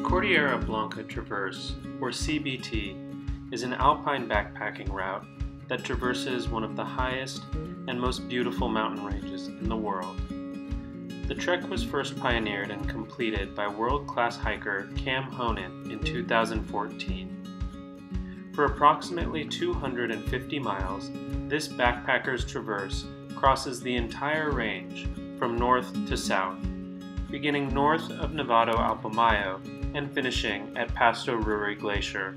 Cordillera Blanca Traverse, or CBT, is an alpine backpacking route that traverses one of the highest and most beautiful mountain ranges in the world. The trek was first pioneered and completed by world-class hiker Cam Honan in 2014. For approximately 250 miles, this backpacker's traverse crosses the entire range from north to south, beginning north of Nevado Alpamayo and finishing at Pasto Ruri Glacier.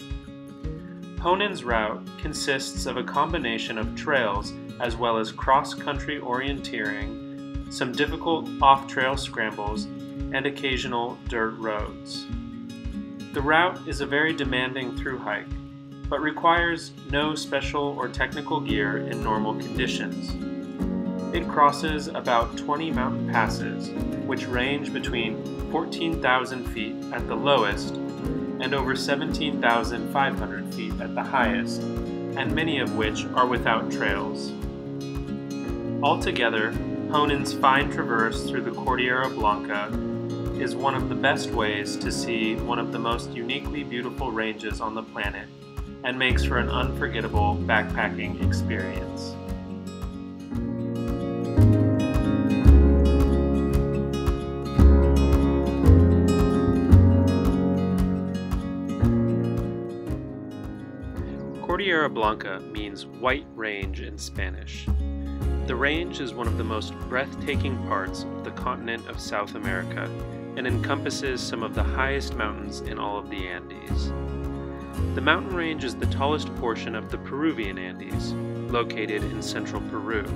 Honan's route consists of a combination of trails as well as cross-country orienteering, some difficult off-trail scrambles, and occasional dirt roads. The route is a very demanding thru-hike, but requires no special or technical gear in normal conditions. It crosses about 20 mountain passes, which range between 14,000 feet at the lowest and over 17,500 feet at the highest, and many of which are without trails. Altogether, Honan's fine traverse through the Cordillera Blanca is one of the best ways to see one of the most uniquely beautiful ranges on the planet and makes for an unforgettable backpacking experience. Cordillera Blanca means white range in Spanish. The range is one of the most breathtaking parts of the continent of South America and encompasses some of the highest mountains in all of the Andes. The mountain range is the tallest portion of the Peruvian Andes, located in central Peru.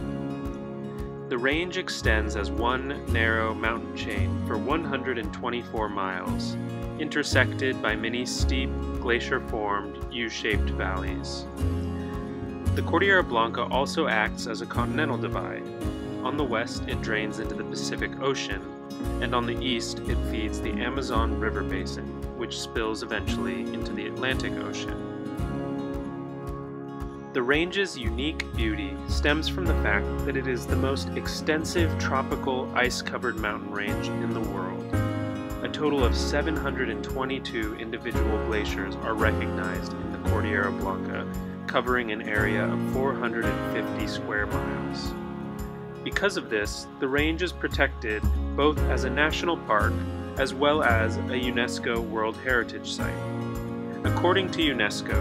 The range extends as one narrow mountain chain for 124 miles, intersected by many steep, glacier-formed, U-shaped valleys. The Cordillera Blanca also acts as a continental divide. On the west, it drains into the Pacific Ocean, and on the east, it feeds the Amazon River basin, which spills eventually into the Atlantic Ocean. The range's unique beauty stems from the fact that it is the most extensive tropical ice-covered mountain range in the world. A total of 722 individual glaciers are recognized in the Cordillera Blanca, covering an area of 450 square miles. Because of this, the range is protected both as a national park as well as a UNESCO World Heritage Site. According to UNESCO,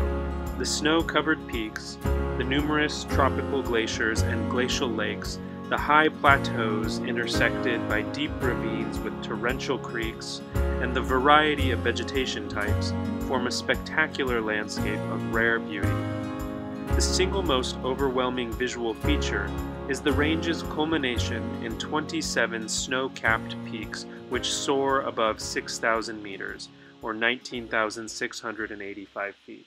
the snow-covered peaks, the numerous tropical glaciers and glacial lakes, the high plateaus intersected by deep ravines with torrential creeks, and the variety of vegetation types form a spectacular landscape of rare beauty. The single most overwhelming visual feature is the range's culmination in 27 snow-capped peaks which soar above 6,000 meters, or 19,685 feet.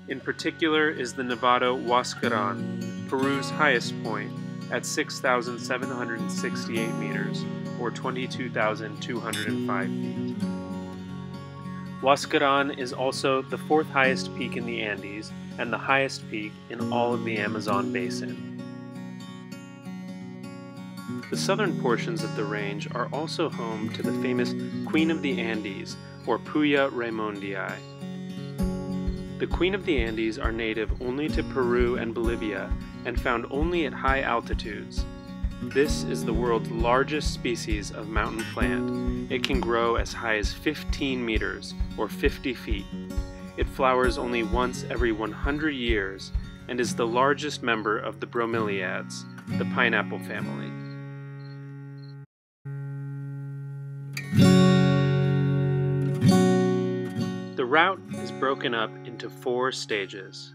In particular is the Nevado Huascarán, Peru's highest point, at 6,768 meters, or 22,205 feet. Huascarán is also the fourth highest peak in the Andes and the highest peak in all of the Amazon basin. The southern portions of the range are also home to the famous Queen of the Andes, or Puya Raimondii. The Queen of the Andes are native only to Peru and Bolivia and found only at high altitudes. This is the world's largest species of mountain plant. It can grow as high as 15 meters, or 50 feet. It flowers only once every 100 years and is the largest member of the bromeliads, the pineapple family. The route is broken up into 4 stages.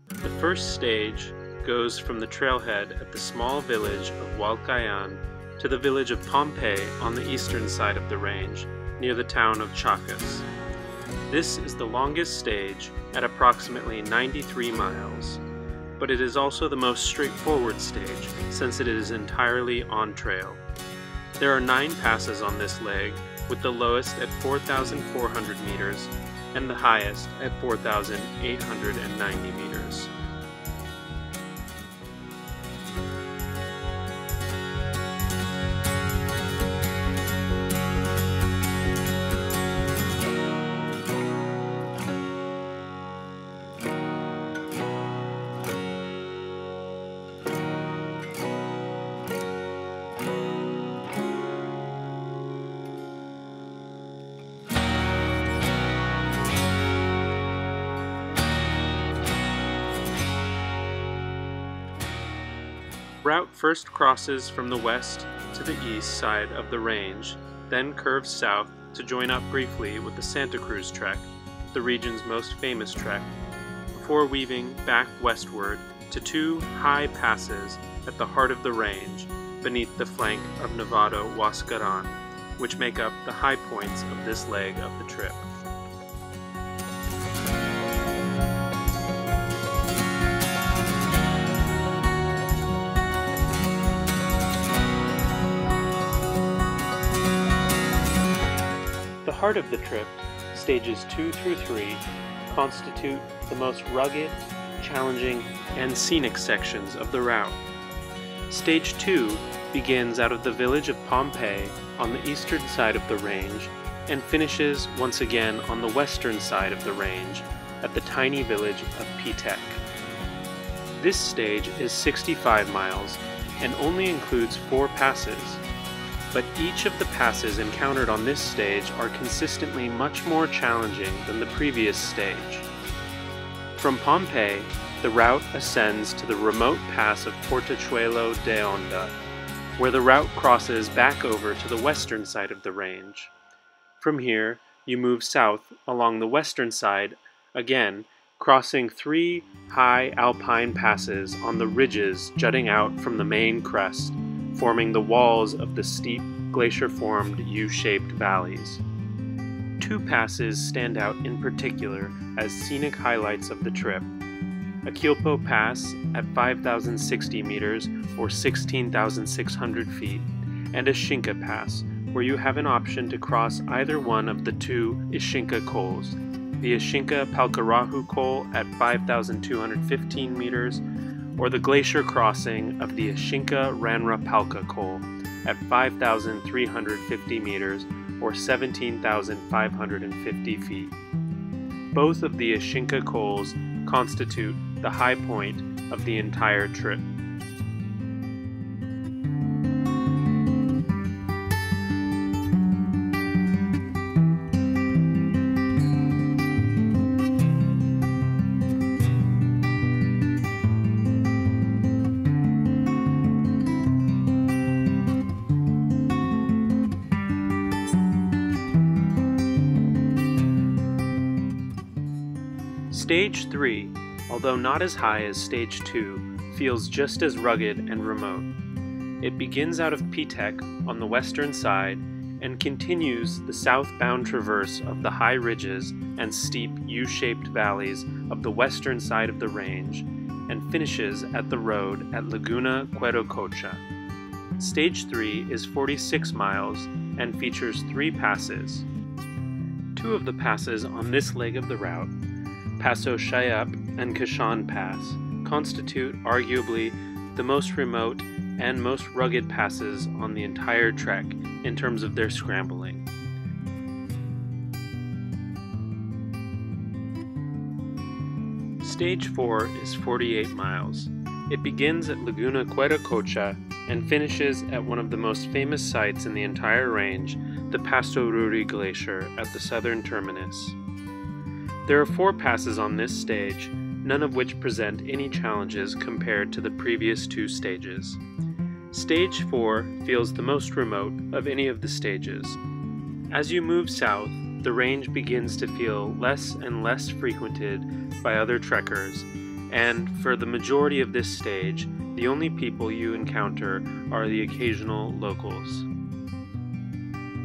The first stage goes from the trailhead at the small village of Hualcayan to the village of Pompey on the eastern side of the range, near the town of Chacas. This is the longest stage at approximately 93 miles, but it is also the most straightforward stage since it is entirely on trail. There are 9 passes on this leg, with the lowest at 4,400 meters and the highest at 4,890 meters. route first crosses from the west to the east side of the range, then curves south to join up briefly with the Santa Cruz Trek, the region's most famous trek, before weaving back westward to two high passes at the heart of the range beneath the flank of Nevado Huascaran, which make up the high points of this leg of the trip. The heart of the trip, stages 2 through 3, constitute the most rugged, challenging, and scenic sections of the route. Stage 2 begins out of the village of Pompeii on the eastern side of the range and finishes once again on the western side of the range at the tiny village of Pitek. This stage is 65 miles and only includes 4 passes, but each of the passes encountered on this stage are consistently much more challenging than the previous stage. From Pompeii, the route ascends to the remote pass of Portachuelo de Onda, where the route crosses back over to the western side of the range. From here, you move south along the western side, again crossing 3 high alpine passes on the ridges jutting out from the main crest, forming the walls of the steep glacier-formed U-shaped valleys. 2 passes stand out in particular as scenic highlights of the trip: Aquilpo Pass at 5,060 meters or 16,600 feet, and Ixinca Pass, where you have an option to cross either one of the 2 Ixinca cols, the Ixinca Palcarahu col at 5,215 meters, or the glacier crossing of the Ixinca Ranra Palca col at 5,350 meters or 17,550 feet. Both of the Ixinca cols constitute the high point of the entire trip. Stage 3, although not as high as Stage 2, feels just as rugged and remote. It begins out of Pitek on the western side and continues the southbound traverse of the high ridges and steep U-shaped valleys of the western side of the range and finishes at the road at Laguna Querococha. Stage 3 is 46 miles and features 3 passes. 2 of the passes on this leg of the route, Paso Chayap and Kashan Pass, constitute arguably the most remote and most rugged passes on the entire trek in terms of their scrambling. Stage 4 is 48 miles. It begins at Laguna Querococha and finishes at one of the most famous sites in the entire range, the Pasto Ruri Glacier at the southern terminus. There are 4 passes on this stage, none of which present any challenges compared to the previous 2 stages. Stage 4 feels the most remote of any of the stages. As you move south, the range begins to feel less and less frequented by other trekkers, and for the majority of this stage, the only people you encounter are the occasional locals.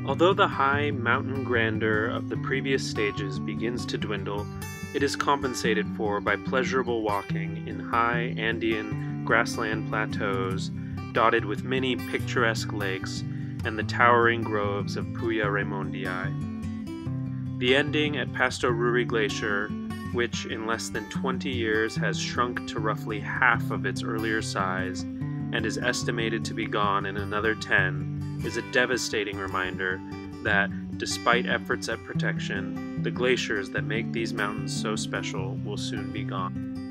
Although the high mountain grandeur of the previous stages begins to dwindle, it is compensated for by pleasurable walking in high Andean grassland plateaus dotted with many picturesque lakes and the towering groves of Puya Raymondii. The ending at Pasto Ruri Glacier, which in less than 20 years has shrunk to roughly half of its earlier size and is estimated to be gone in another 10, is a devastating reminder that, despite efforts at protection, the glaciers that make these mountains so special will soon be gone.